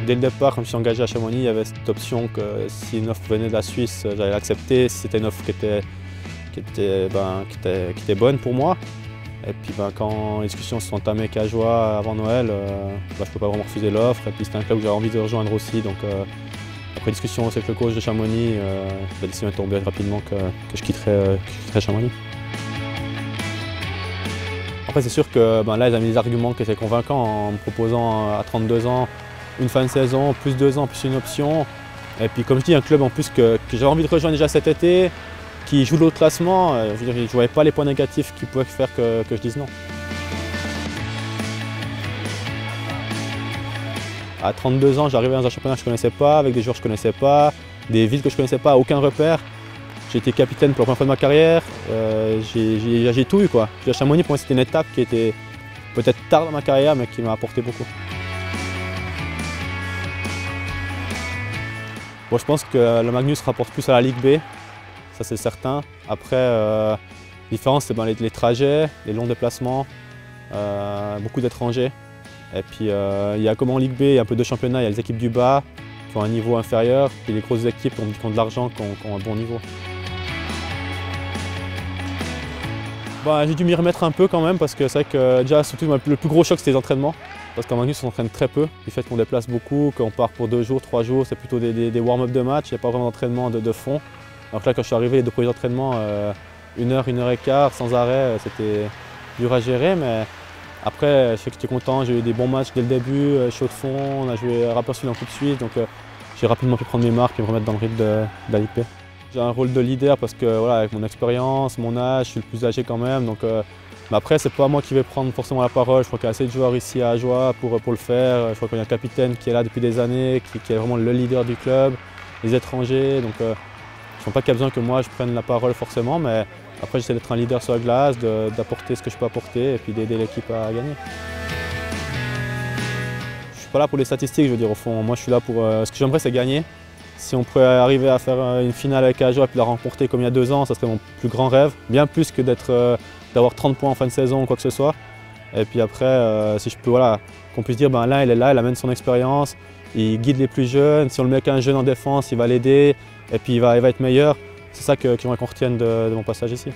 Dès le départ, quand je me suis engagé à Chamonix, il y avait cette option que si une offre venait de la Suisse, j'allais l'accepter. Si c'était une offre qui était bonne pour moi. Et puis quand les discussions se sont entamées avec Ajoie avant Noël, je ne peux pas vraiment refuser l'offre. Et puis c'était un club que j'avais envie de rejoindre aussi. Donc après discussion avec le coach de Chamonix, la décision est tombée rapidement que je quitterais Chamonix. Après c'est sûr que là ils ont mis des arguments qui étaient convaincants en me proposant à 32 ans une fin de saison, plus 2 ans, plus une option. Et puis comme je dis, un club en plus que j'avais envie de rejoindre déjà cet été, qui joue l'autre classement, je ne voyais pas les points négatifs qui pouvaient faire que je dise non. À 32 ans, j'arrivais dans un championnat que je ne connaissais pas, avec des joueurs que je ne connaissais pas, des villes que je ne connaissais pas, aucun repère. J'ai été capitaine pour la première fois de ma carrière, j'ai tout eu, quoi. Chamonix, pour moi, c'était une étape qui était peut-être tard dans ma carrière, mais qui m'a apporté beaucoup. Bon, je pense que le Magnus rapporte plus à la Ligue B, ça c'est certain. Après, la différence c'est les trajets, les longs déplacements, beaucoup d'étrangers. Et puis il y a comme en Ligue B, il y a un peu de championnat, il y a les équipes du bas qui ont un niveau inférieur, puis les grosses équipes qui ont de l'argent, qui ont un bon niveau. J'ai dû m'y remettre un peu quand même parce que c'est vrai que déjà surtout le plus gros choc c'était les entraînements. Parce qu'en Magnus on s'entraîne très peu, du fait qu'on déplace beaucoup, qu'on part pour 2 jours, 3 jours, c'est plutôt des warm-up de match, il n'y a pas vraiment d'entraînement de fond. Donc là quand je suis arrivé, les 2 premiers entraînements, 1 heure, 1 heure et quart, sans arrêt, c'était dur à gérer. Mais après je sais que j'étais content, j'ai eu des bons matchs dès le début, chaud de fond, on a joué Rapperswil en Coupe Suisse, donc j'ai rapidement pu prendre mes marques et me remettre dans le rythme de la Ligue B. J'ai un rôle de leader parce que voilà, avec mon expérience, mon âge, je suis le plus âgé quand même. Donc, mais après, c'est pas moi qui vais prendre forcément la parole. Je crois qu'il y a assez de joueurs ici à Ajoie pour le faire. Je crois qu'il y a un capitaine qui est là depuis des années, qui est vraiment le leader du club, les étrangers. Donc, je ne sens pas qu'il y a besoin que moi je prenne la parole forcément, mais après j'essaie d'être un leader sur la glace, d'apporter ce que je peux apporter et puis d'aider l'équipe à gagner. Je ne suis pas là pour les statistiques, je veux dire au fond. Moi je suis là pour... ce que j'aimerais c'est gagner. Si on pourrait arriver à faire une finale avec Ajoie et puis la remporter comme il y a 2 ans, ça serait mon plus grand rêve. Bien plus que d'avoir 30 points en fin de saison ou quoi que ce soit. Et puis après, si je peux, voilà, qu'on puisse dire, là il est là, il amène son expérience, il guide les plus jeunes. Si on le met qu'un jeune en défense, il va l'aider et puis il va être meilleur. C'est ça que j'aimerais qu'on retienne de mon passage ici.